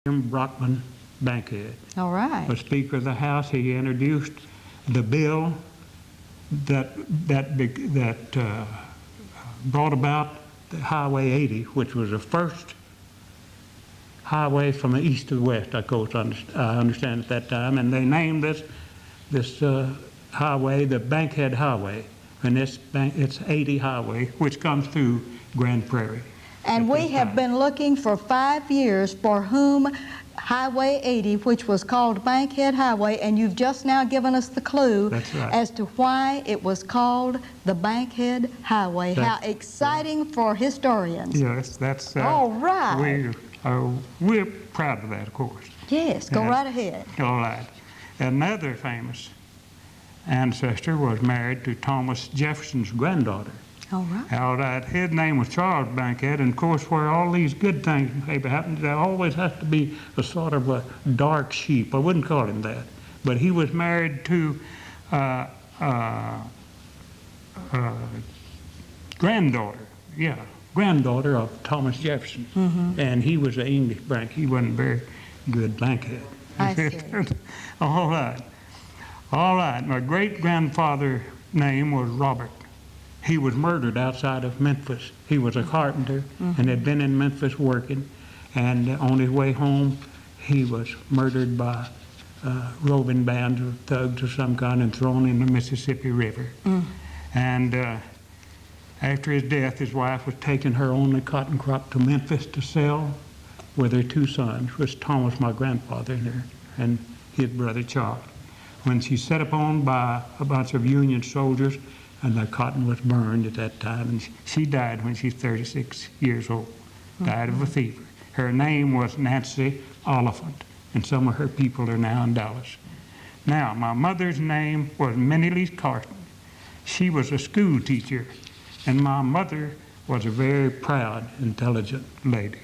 Brockman Bankhead. All right. Was Speaker of the House. He introduced the bill that brought about the Highway 80, which was the first highway from the east to the west, I understand at that time, and they named this highway the Bankhead Highway, and it's 80 Highway, which comes through Grand Prairie. And we have been looking for 5 years for whom Highway 80, which was called Bankhead Highway, and you've just now given us the clue as to why it was called the Bankhead Highway. How exciting for historians. Yes, that's all right. We're proud of that, of course. Yes, go right ahead. All right. Another famous ancestor was married to Thomas Jefferson's granddaughter. All right. All right. His name was Charles Bankhead, and of course, where all these good things happen, there always has to be a sort of a dark sheep. I wouldn't call him that, but he was married to granddaughter of Thomas Jefferson, and he was an English bank. He wasn't very good Bankhead. I see. All right. All right. My great-grandfather's name was Robert. He was murdered outside of Memphis. He was a carpenter and had been in Memphis working, and on his way home he was murdered by roving bands of thugs of some kind and thrown in the Mississippi River. And after his death, his wife was taking her only cotton crop to Memphis to sell with her 2 sons, was Thomas, my grandfather, and his brother Charles. When she set upon by a bunch of Union soldiers, and the cotton was burned at that time, and she died when she was 36 years old, died of a fever. Her name was Nancy Oliphant, and some of her people are now in Dallas. Now, my mother's name was Minnie Lee Carson. She was a school teacher, and my mother was a very proud, intelligent lady.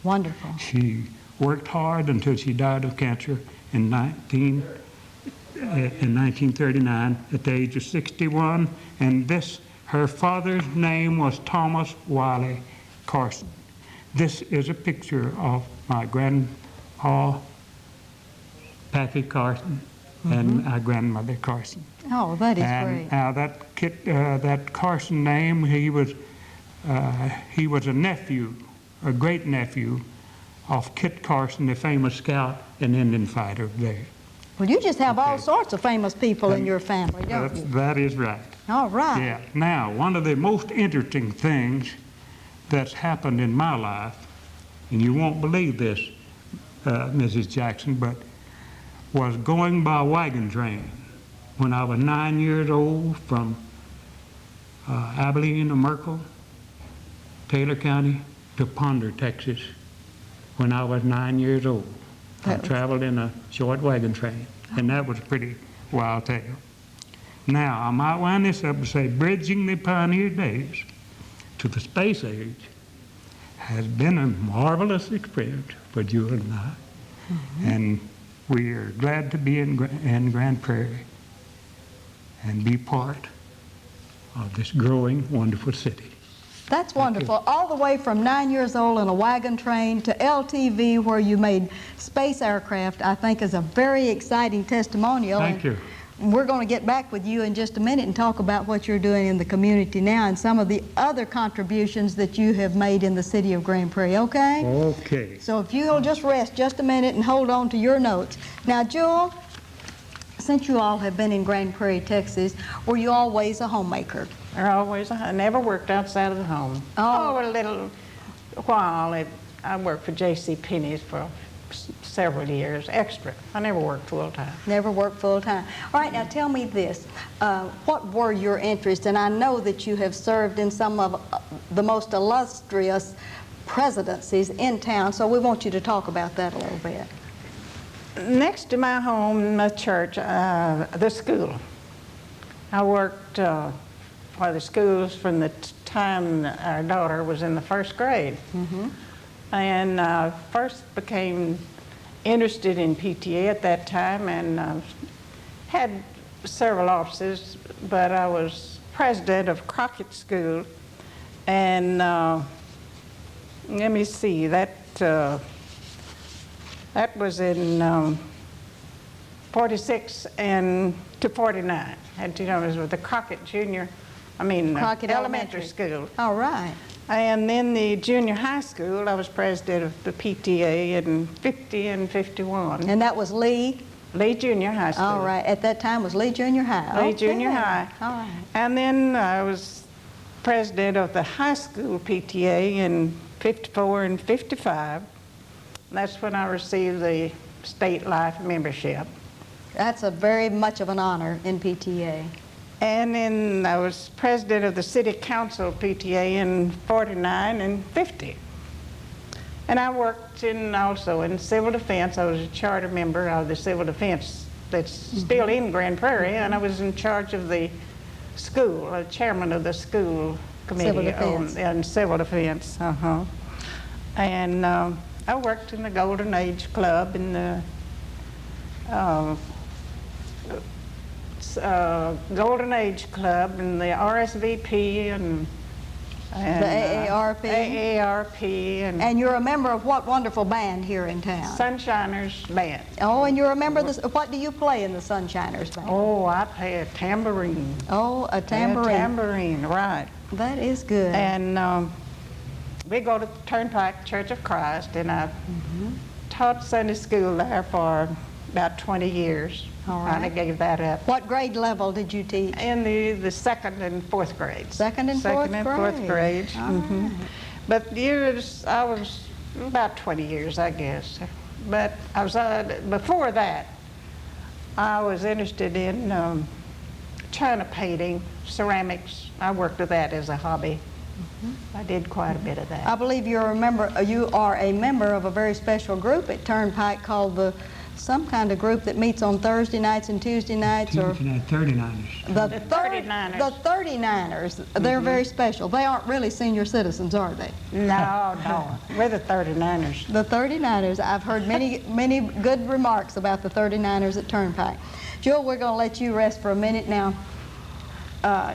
Wonderful. She worked hard until she died of cancer in 1939 at the age of 61, and her father's name was Thomas Wiley Carson. This is a picture of my grandpa, Pappy Carson, and my grandmother Carson. Oh, that is great. Now that Carson name, he was a nephew, a great nephew of Kit Carson, the famous scout and Indian fighter there. Well, you just have all sorts of famous people in your family, don't you? That is right. All right. Yeah. Now, one of the most interesting things that's happened in my life, and you won't believe this, Mrs. Jackson, but was going by wagon train when I was 9 years old from Abilene to Merkel, Taylor County, to Ponder, Texas, when I was 9 years old. I traveled in a short wagon train, and that was a pretty wild tale. Now, I might wind this up and say, bridging the pioneer days to the space age has been a marvelous experience for Jewel and I, and we are glad to be in Grand Prairie and be part of this growing, wonderful city. That's wonderful. All the way from 9 years old in a wagon train to LTV, where you made space aircraft, I think is a very exciting testimonial. Thank you. We're going to get back with you in just a minute and talk about what you're doing in the community now and some of the other contributions that you have made in the city of Grand Prairie, okay? Okay. So if you'll just rest just a minute and hold on to your notes. Now, Jewel, since you all have been in Grand Prairie, Texas, were you always a homemaker? I never worked outside of the home. Oh. A little while. I worked for J.C. Penney's for several years, extra. I never worked full-time. Never worked full-time. All right, now tell me this. What were your interests? And I know that you have served in some of the most illustrious presidencies in town, so we want you to talk about that a little bit. Next to my home, the church, the school. I worked for the schools from the time our daughter was in the 1st grade. And first became interested in PTA at that time, and had several offices, but I was president of Crockett School, and let me see, that That was in 46 and to 49. And you know, it was with the Crockett Crockett elementary school. All right. And then the junior high school, I was president of the PTA in 50 and 51. And that was Lee? Lee Junior High School. All right. At that time was Lee Junior High. Lee Junior High. All right. And then I was president of the high school PTA in 54 and 55. That's when I received the state life membership. That's a very much of an honor in PTA. And then I was president of the city council PTA in 49 and 50. And I worked also in civil defense. I was a charter member of the civil defense that's still in Grand Prairie, and I was in charge of the school, chairman of the school committee on civil defense. And I worked in the Golden Age Club in the Golden Age Club and the RSVP and the AARP. AARP And you're a member of what wonderful band here in town? Sunshiners Band. Oh, and you're a member of this. What do you play in the Sunshiners Band? Oh, I play a tambourine. Oh, a tambourine. A tambourine, right. That is good. And we go to Turnpike Church of Christ, and I taught Sunday school there for about 20 years. All right. And I gave that up. What grade level did you teach? In the second and fourth grades. Second and fourth grades. All right. But I was about 20 years, I guess. But I was before that, I was interested in china painting, ceramics. I worked with that as a hobby. I did quite a bit of that. I believe you are a member of a very special group at Turnpike called some kind of group that meets on Thursday nights and Tuesday nights. Tuesday night, 39ers. The 39ers. The 39ers. They're very special. They aren't really senior citizens, are they? No. We're the 39ers. The 39ers. I've heard many good remarks about the 39ers at Turnpike. Jewel, we're going to let you rest for a minute now.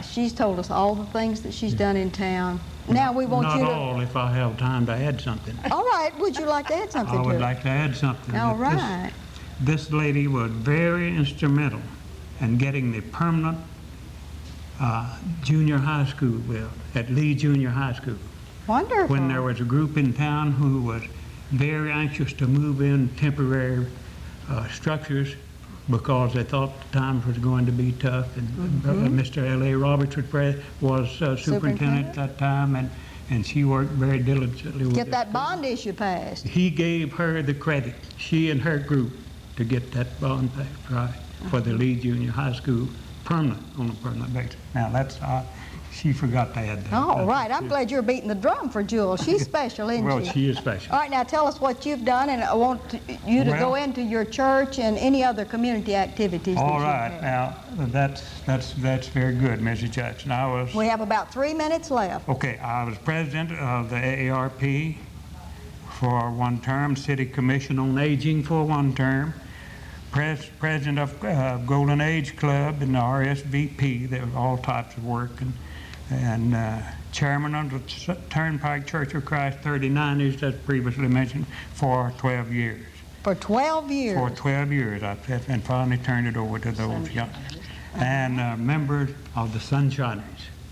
She's told us all the things that she's done in town. Now we want you to... Not all, if I have time to add something. All right. Would you like to add something I to would it? like to add something. All right. This lady was very instrumental in getting the permanent junior high school built at Lee Junior High School. Wonderful. When there was a group in town who was very anxious to move in temporary structures because they thought the times was going to be tough, and Mr. L.A. Roberts was superintendent at that time, and she worked very diligently with Get that bond issue passed. He gave her the credit, she and her group, to get that bond passed, right, for the Lee Junior High School on a permanent basis. Now, that's, she forgot to add that. All right. I'm glad you're beating the drum for Jewel. She's special, isn't Well, she? she is special. All right, now tell us what you've done, and I want you to go into your church and any other community activities. All right, now, that's very good, Mrs. Jackson. We have about 3 minutes left. Okay, I was president of the AARP for one term, City Commission on Aging for one term, president of Golden Age Club and the RSVP. There was all types of work, and chairman of the Turnpike Church of Christ 39ers, as previously mentioned, for 12 years. For 12 years? For 12 years, and finally turned it over to those young. And member of the Sunshiners.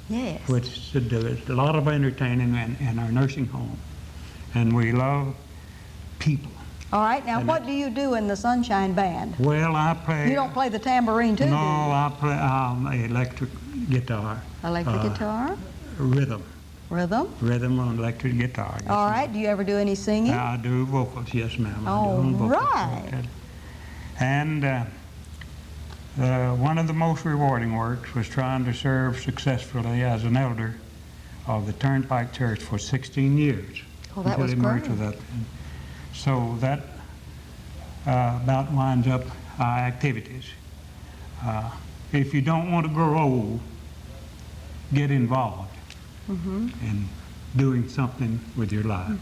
Yes. Which does a lot of entertaining in our nursing home. And we love people. All right, now what do you do in the Sunshine Band? Well, I play... You don't play the tambourine too, no, do you? I play electric guitar. Electric guitar? Rhythm. Rhythm? Rhythm on electric guitar. Yes, all right, do you ever do any singing? I do vocals, yes ma'am. All right. Okay. And one of the most rewarding works was trying to serve successfully as an elder of the Turnpike Church for 16 years. Oh, that was great. So that about winds up our activities. If you don't want to grow old, get involved in doing something with your life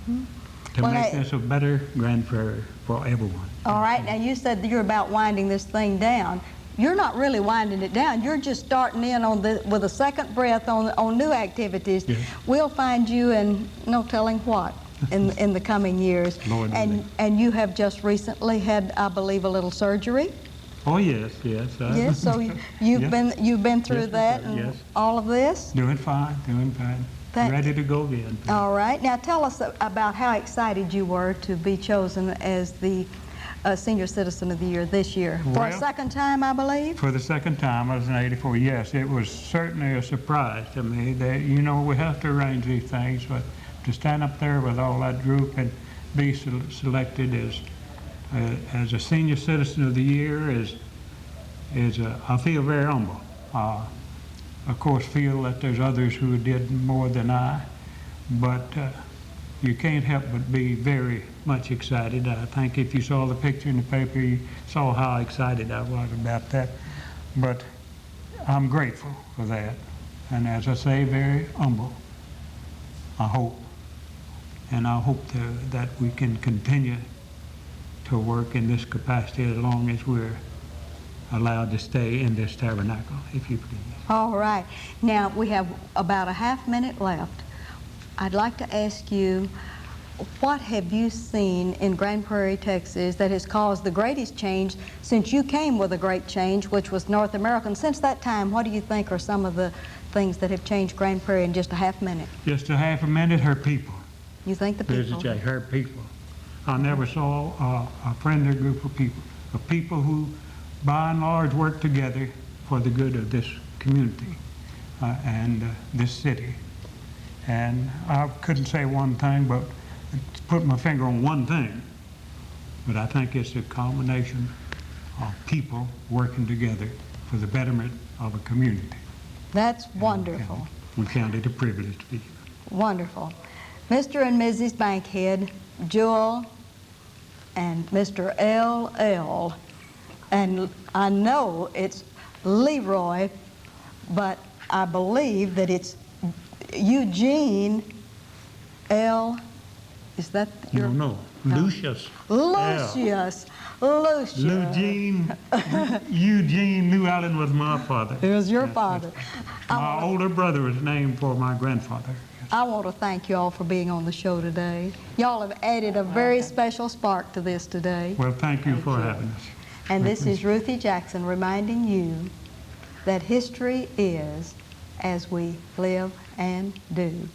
to make this a better Grand Prairie for everyone. All right, now you said that you're about winding this thing down. You're not really winding it down. You're just starting in with a second breath on new activities. Yes. We'll find you in no telling what. in the coming years. Lord willing. And you have just recently had, I believe, a little surgery. Oh, yes. Yes, so you've been through Yes, that and yes. all of this? Doing fine. Ready to go again. All right. Now tell us about how excited you were to be chosen as the Senior Citizen of the Year this year. For a Well, second time, I believe? For the second time, I was in '84. Yes, it was certainly a surprise to me that, we have to arrange these things, but to stand up there with all that group and be selected as a Senior Citizen of the Year I feel very humble. Of course, feel that there's others who did more than I, but you can't help but be very much excited. I think if you saw the picture in the paper, you saw how excited I was about that. But I'm grateful for that. And as I say, very humble, I hope. And I hope that we can continue to work in this capacity as long as we're allowed to stay in this tabernacle, if you please. All right. Now, we have about a half minute left. I'd like to ask you, what have you seen in Grand Prairie, Texas, that has caused the greatest change since you came with a great change, which was North American? Since that time, what do you think are some of the things that have changed Grand Prairie in just a half minute? Just a half a minute, her people. You think the people? Visit her people. I never saw a friendly group of people who, by and large, work together for the good of this community and this city. And I couldn't say one thing, but put my finger on one thing. But I think it's a combination of people working together for the betterment of a community. That's wonderful. We count it a privilege to be here. Wonderful. Mr. and Mrs. Bankhead, Jewel, and Mr. L.L., and I know it's Leroy, but I believe that it's Eugene L. Is that your? No. Lucius. Lucius. Eugene New Allen was my father. It was your father. My older brother was named for my grandfather. I want to thank you all for being on the show today. Y'all have added a very special spark to this today. Well, thank you for having us. And this is Ruthie Jackson reminding you that history is as we live and do.